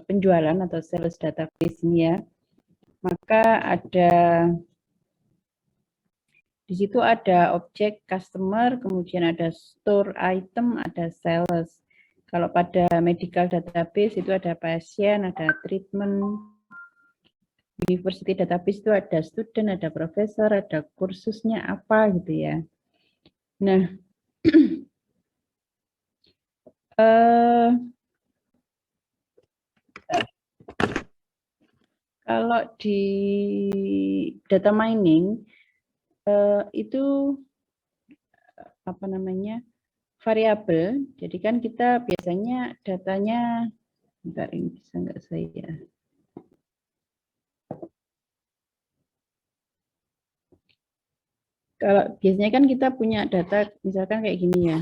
penjualan atau sales database ini ya, maka di situ ada objek customer, kemudian ada store item, ada sales. Kalau pada medical database itu ada pasien, ada treatment. University database itu ada student, ada profesor, ada kursusnya apa gitu ya. Nah, kalau di data mining itu apa namanya variabel. Jadi kan kita biasanya datanya, bentar ini bisa nggak saya? Kalau biasanya kan kita punya data misalkan kayak gini ya.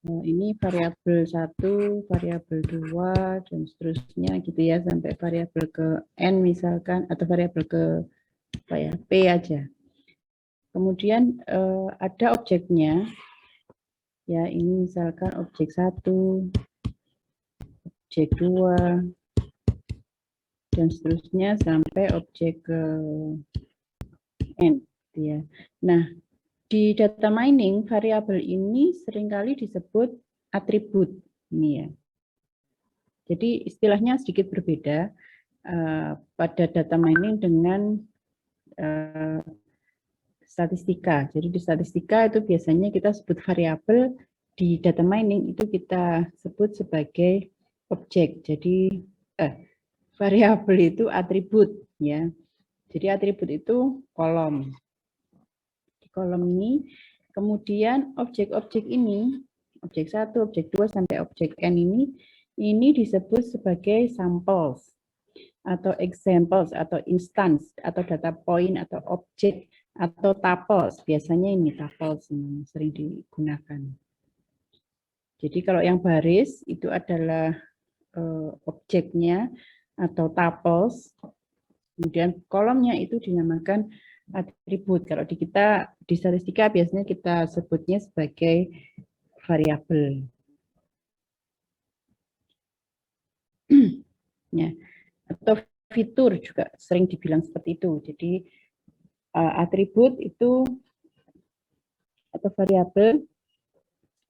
Ini variabel 1, variabel 2, dan seterusnya gitu ya, sampai variabel ke N misalkan, atau variabel ke apa ya, P aja. Kemudian ada objeknya, ya ini misalkan objek 1, objek 2, dan seterusnya sampai objek ke N. Gitu ya. Nah, di data mining, variabel ini seringkali disebut atribut. Ini ya. Jadi istilahnya sedikit berbeda pada data mining dengan statistika. Jadi di statistika itu biasanya kita sebut variabel, di data mining itu kita sebut sebagai objek. Jadi variabel itu atribut ya. Jadi atribut itu kolom. Kolom ini, kemudian objek-objek ini, objek 1, objek 2, sampai objek N ini disebut sebagai samples, atau examples, atau instance, atau data point, atau objek, atau tuples. Biasanya ini tuples yang sering digunakan. Jadi kalau yang baris itu adalah objeknya, atau tuples, kemudian kolomnya itu dinamakan atribut. Kalau di kita di statistika biasanya kita sebutnya sebagai variabel. Ya. Atau fitur juga sering dibilang seperti itu. Jadi atribut itu atau variabel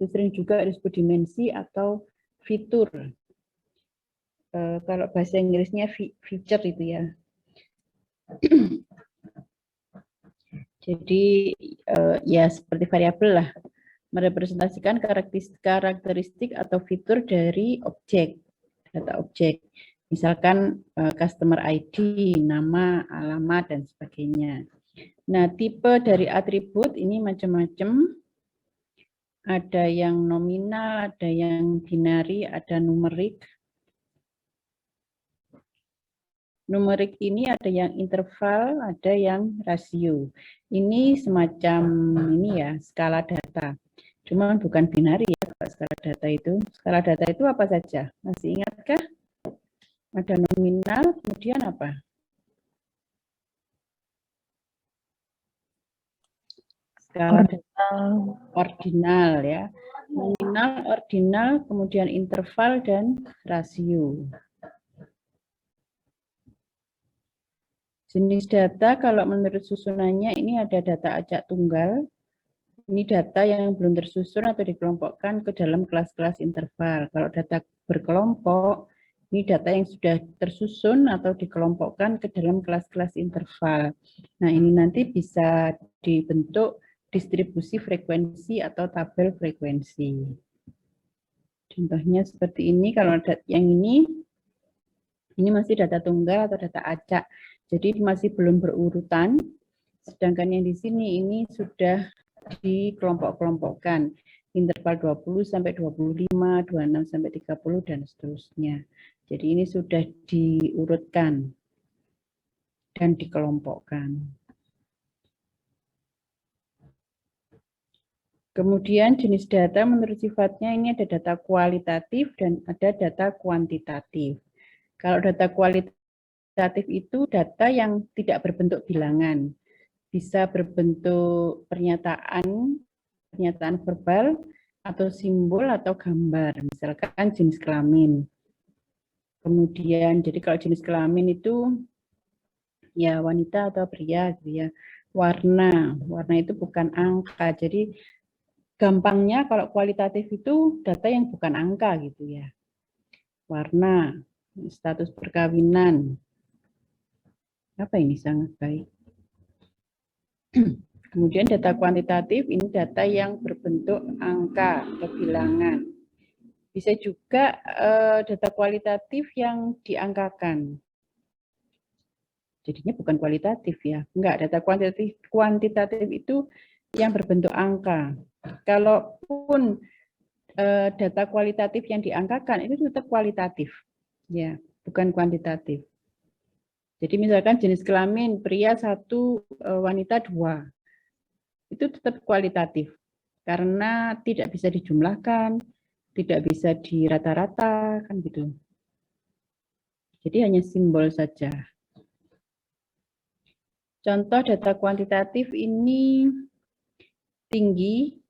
itu sering juga disebut dimensi atau fitur. Kalau bahasa Inggrisnya feature itu ya. Jadi ya seperti variabel lah, merepresentasikan karakteristik atau fitur dari objek, data objek. Misalkan customer ID, nama, alamat, dan sebagainya. Nah, tipe dari atribut ini macam-macam. Ada yang nominal, ada yang binari, ada numerik. Numerik ini ada yang interval, ada yang rasio. Ini semacam ini ya, skala data. Cuma bukan binari ya, skala data itu. Skala data itu apa saja? Masih ingatkah? Ada nominal, kemudian apa? Skala data ordinal ya. Nominal, ordinal, kemudian interval, dan rasio. Jenis data kalau menurut susunannya ini ada data acak tunggal. Ini data yang belum tersusun atau dikelompokkan ke dalam kelas-kelas interval. Kalau data berkelompok, ini data yang sudah tersusun atau dikelompokkan ke dalam kelas-kelas interval. Nah, ini nanti bisa dibentuk distribusi frekuensi atau tabel frekuensi. Contohnya seperti ini, kalau yang ini masih data tunggal atau data acak. Jadi masih belum berurutan, sedangkan yang di sini ini sudah dikelompok-kelompokkan. Interval 20 sampai 25, 26 sampai 30, dan seterusnya. Jadi ini sudah diurutkan dan dikelompokkan. Kemudian jenis data menurut sifatnya ini ada data kualitatif dan ada data kuantitatif. Kalau data kualitatif itu data yang tidak berbentuk bilangan, bisa berbentuk pernyataan verbal, atau simbol, atau gambar, misalkan jenis kelamin. Kemudian, jadi kalau jenis kelamin itu ya wanita atau pria gitu ya. Warna itu bukan angka. Jadi gampangnya kalau kualitatif itu data yang bukan angka gitu ya. Warna, status perkawinan. Apa ini sangat baik. Kemudian data kuantitatif ini data yang berbentuk angka atau bilangan. Bisa juga data kualitatif yang diangkakan. Jadinya bukan kualitatif ya. Enggak, data kuantitatif itu yang berbentuk angka. Kalaupun data kualitatif yang diangkakan itu tetap kualitatif. Ya, bukan kuantitatif. Jadi misalkan jenis kelamin pria 1, wanita 2. Itu tetap kualitatif. Karena tidak bisa dijumlahkan, tidak bisa dirata-rata kan gitu. Jadi hanya simbol saja. Contoh data kuantitatif ini tinggi,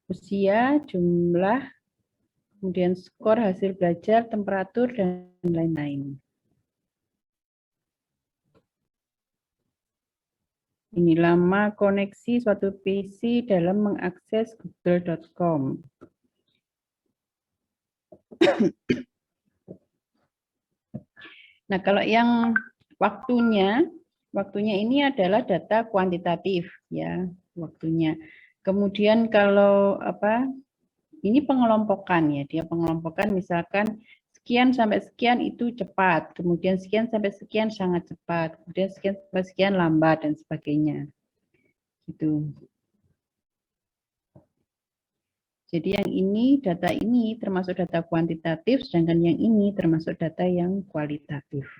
usia, jumlah, kemudian skor hasil belajar, temperatur, dan lain-lain. Ini lama koneksi suatu PC dalam mengakses google.com. Nah, kalau yang waktunya ini adalah data kuantitatif ya, waktunya. Kemudian kalau ini pengelompokan ya, dia pengelompokan misalkan sekian sampai sekian itu cepat, kemudian sekian sampai sekian sangat cepat, kemudian sekian sampai sekian lambat dan sebagainya. Gitu. Jadi yang ini, data ini termasuk data kuantitatif, sedangkan yang ini termasuk data yang kualitatif.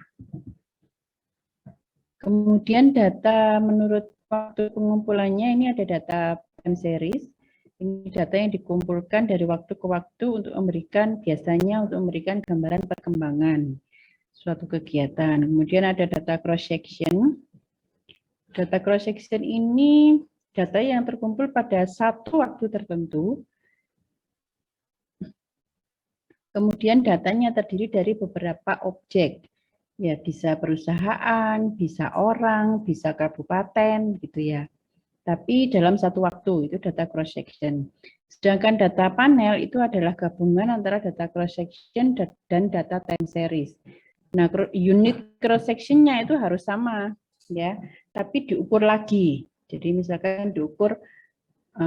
Kemudian data menurut waktu pengumpulannya ini ada data time series. Ini data yang dikumpulkan dari waktu ke waktu untuk biasanya untuk memberikan gambaran perkembangan suatu kegiatan. Kemudian ada data cross section. Data cross section ini data yang terkumpul pada satu waktu tertentu. Kemudian datanya terdiri dari beberapa objek. Ya, bisa perusahaan, bisa orang, bisa kabupaten gitu ya. Tapi dalam satu waktu, itu data cross section. Sedangkan data panel itu adalah gabungan antara data cross section dan data time series. Nah, unit cross sectionnya itu harus sama ya, tapi diukur lagi. Jadi misalkan diukur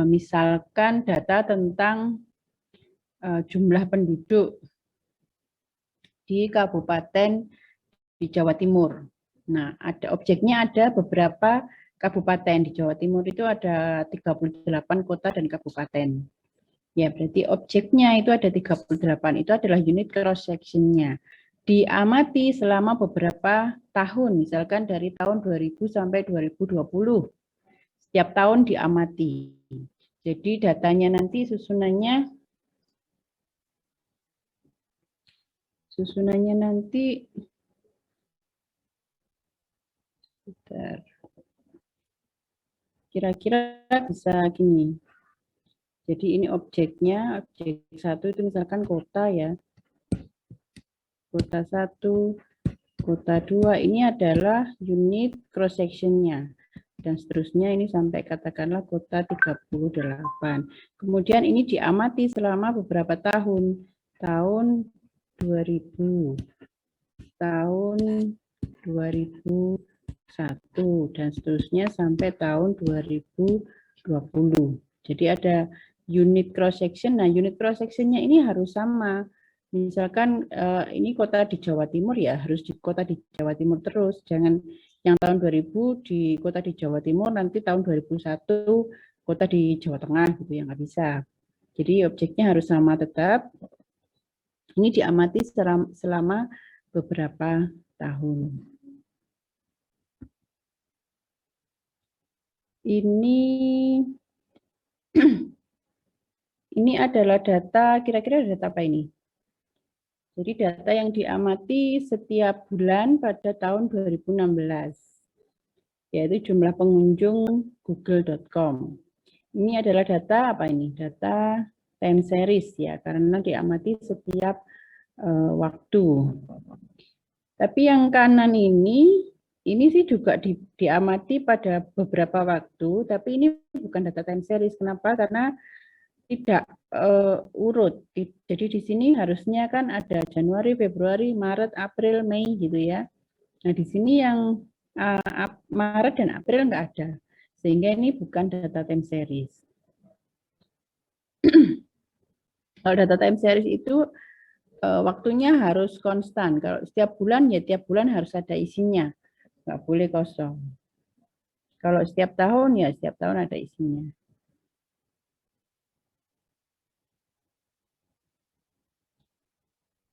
misalkan data tentang jumlah penduduk di kabupaten di Jawa Timur. Nah, objeknya ada beberapa kabupaten di Jawa Timur itu ada 38 kota dan kabupaten. Ya, berarti objeknya itu ada 38, itu adalah unit cross section-nya. Diamati selama beberapa tahun, misalkan dari tahun 2000 sampai 2020. Setiap tahun diamati. Jadi datanya nanti susunannya nanti kira-kira bisa gini. Jadi ini objeknya, objek 1 itu misalkan kota ya. Kota 1, kota 2 ini adalah unit cross section-nya. Dan seterusnya ini sampai katakanlah kota 38. Kemudian ini diamati selama beberapa tahun. Tahun 2000, tahun 2001, dan seterusnya sampai tahun 2020. Jadi ada unit cross section. Nah, unit cross section-nya ini harus sama. Misalkan ini kota di Jawa Timur ya, harus di kota di Jawa Timur terus. Jangan yang tahun 2000 di kota di Jawa Timur, nanti tahun 2001 kota di Jawa Tengah gitu ya, nggak bisa. Jadi objeknya harus sama tetap. Ini diamati selama beberapa tahun. Ini adalah data, kira-kira data apa ini? Jadi data yang diamati setiap bulan pada tahun 2016, yaitu jumlah pengunjung google.com. Ini adalah data apa ini? Data time series ya, karena diamati setiap waktu. Tapi yang kanan ini sih juga diamati pada beberapa waktu, tapi ini bukan data time series. Kenapa? Karena tidak urut. Jadi di sini harusnya kan ada Januari, Februari, Maret, April, Mei gitu ya. Nah di sini yang Maret dan April nggak ada, sehingga ini bukan data time series. Kalau data time series itu waktunya harus konstan. Kalau setiap bulan ya tiap bulan harus ada isinya, nggak boleh kosong. Kalau setiap tahun ya setiap tahun ada isinya.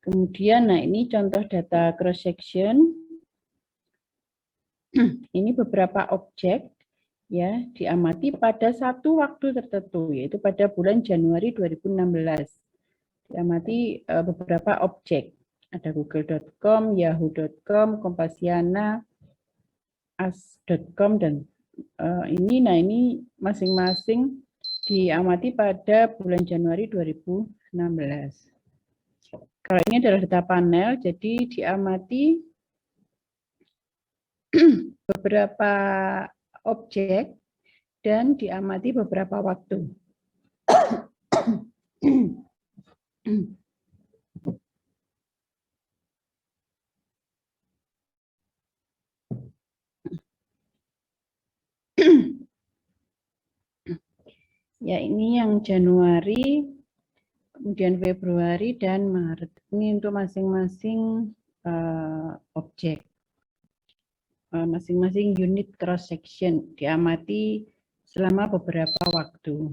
Kemudian, nah ini contoh data cross section. Ini beberapa objek ya diamati pada satu waktu tertentu, yaitu pada bulan Januari 2016. Diamati beberapa objek. Ada google.com, yahoo.com, Kompasiana, as.com, dan ini masing-masing diamati pada bulan Januari 2016. Kalau ini adalah data panel, jadi diamati beberapa objek dan diamati beberapa waktu. Ya, ini yang Januari, kemudian Februari dan Maret. Ini untuk masing-masing objek. Masing-masing unit cross section diamati selama beberapa waktu.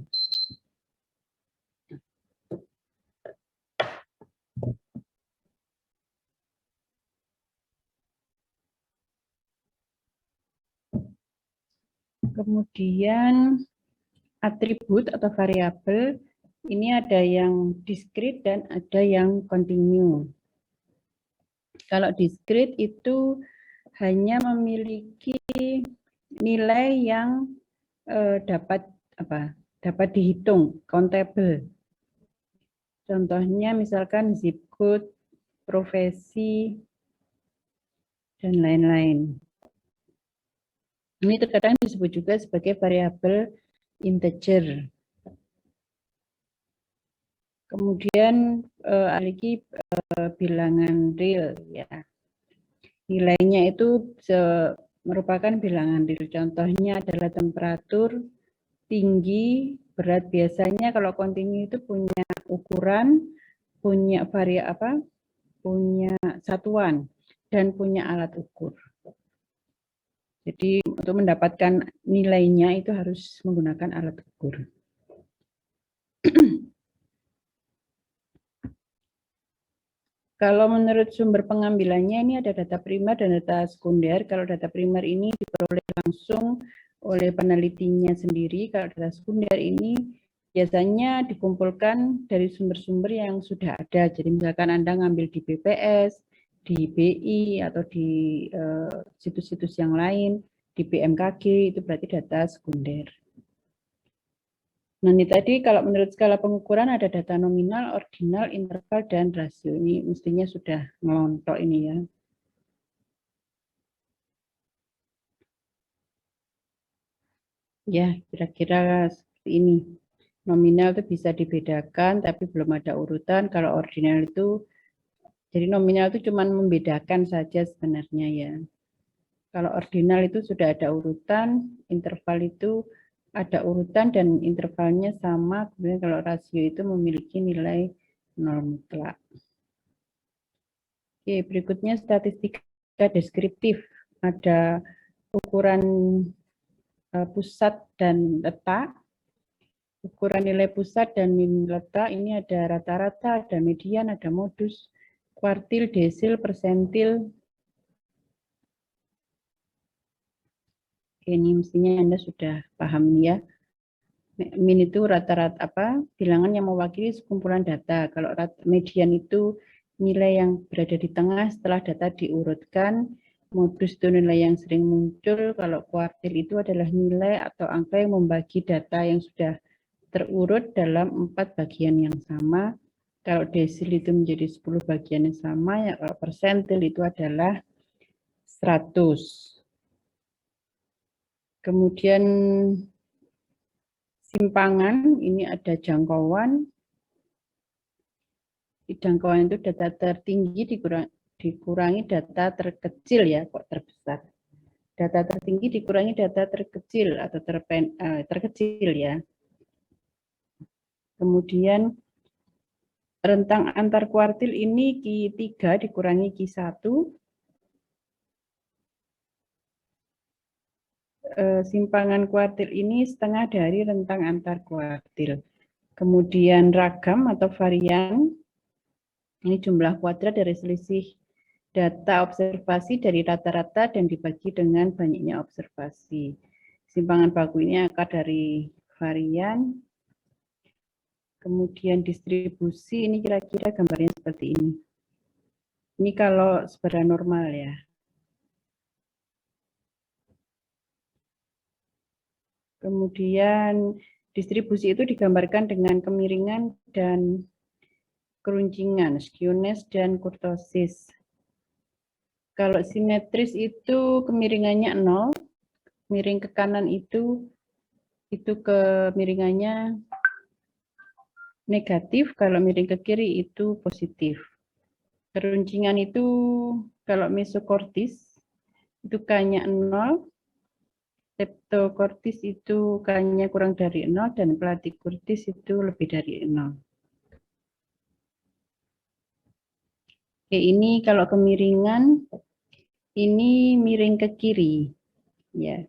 Kemudian atribut atau variabel, ini ada yang discrete dan ada yang continue. Kalau discrete itu hanya memiliki nilai yang dapat dihitung, countable. Contohnya misalkan zip code, profesi, dan lain-lain. Ini terkadang disebut juga sebagai variabel integer. Kemudian lagi bilangan real ya. Nilainya itu merupakan bilangan real. Contohnya adalah temperatur, tinggi, berat. Biasanya kalau kontinu itu punya ukuran, punya punya satuan dan punya alat ukur. Jadi untuk mendapatkan nilainya itu harus menggunakan alat ukur. Kalau menurut sumber pengambilannya ini ada data primer dan data sekunder. Kalau data primer ini diperoleh langsung oleh penelitinya sendiri. Kalau data sekunder ini biasanya dikumpulkan dari sumber-sumber yang sudah ada. Jadi misalkan Anda ngambil di BPS, di BI, atau di situs-situs yang lain, di BMKG, itu berarti data sekunder. Nah ini tadi kalau menurut skala pengukuran ada data nominal, ordinal, interval, dan rasio. Ini mestinya sudah ngelontok ini ya. Ya, kira-kira seperti ini. Nominal itu bisa dibedakan, tapi belum ada urutan. Kalau ordinal itu, jadi nominal itu cuma membedakan saja sebenarnya ya. Kalau ordinal itu sudah ada urutan, interval itu ada urutan dan intervalnya sama. Kemudian kalau rasio itu memiliki nilai 0 mutlak. Oke, berikutnya statistika deskriptif. Ada ukuran pusat dan letak. Ukuran nilai pusat dan letak ini ada rata-rata, ada median, ada modus, kuartil, desil, persentil. Ini mestinya Anda sudah paham ya. Min itu rata-rata bilangan yang mewakili sekumpulan data. Kalau median itu nilai yang berada di tengah setelah data diurutkan. Modus itu nilai yang sering muncul. Kalau kuartil itu adalah nilai atau angka yang membagi data yang sudah terurut dalam 4 bagian yang sama. Kalau desil itu menjadi 10 bagian yang sama, ya kalau persentil itu adalah 100. Kemudian simpangan, ini ada jangkauan. Di jangkauan itu data tertinggi dikurangi data terkecil ya, kok terbesar. Data tertinggi dikurangi data terkecil atau terkecil ya. Kemudian rentang antar kuartil ini Q3 dikurangi Q1. Simpangan kuartil ini setengah dari rentang antar kuartil. Kemudian ragam atau varian, ini jumlah kuadrat dari selisih data observasi dari rata-rata dan dibagi dengan banyaknya observasi. Simpangan baku ini akar dari varian. Kemudian distribusi, ini kira-kira gambarnya seperti ini. Ini kalau sebenarnya normal ya. Kemudian distribusi itu digambarkan dengan kemiringan dan keruncingan, skewness dan kurtosis. Kalau simetris itu kemiringannya 0, miring ke kanan itu kemiringannya negatif, kalau miring ke kiri itu positif. Keruncingan itu kalau mesokortis itu K-nya 0, leptokortis itu K-nya kurang dari 0, dan platikurtis itu lebih dari 0. Oke, ini kalau kemiringan, ini miring ke kiri, ya.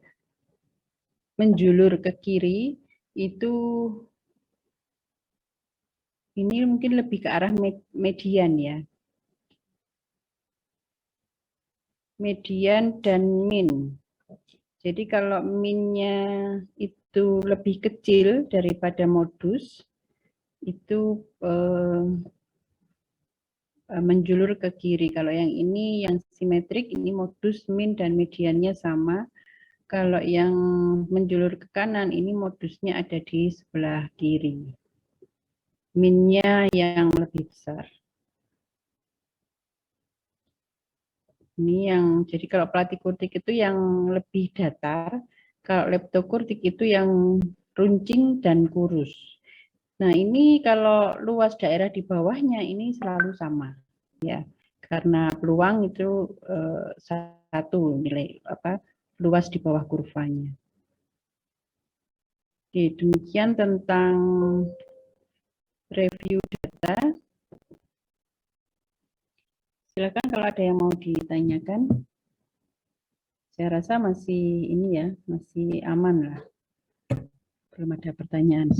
Menjulur ke kiri itu ini mungkin lebih ke arah median ya. Median dan min. Jadi kalau minnya itu lebih kecil daripada modus, itu menjulur ke kiri. Kalau yang ini yang simetrik, ini modus, min, dan mediannya sama. Kalau yang menjulur ke kanan, ini modusnya ada di sebelah kiri. Minnya yang lebih besar. Ini yang, jadi kalau platikurtik itu yang lebih datar, kalau leptokurtik itu yang runcing dan kurus. Nah ini kalau luas daerah di bawahnya ini selalu sama, ya, karena peluang itu satu nilai luas di bawah kurvanya. Oke, demikian tentang review data. Silakan kalau ada yang mau ditanyakan. Saya rasa masih ini ya, masih aman lah. Belum ada pertanyaan.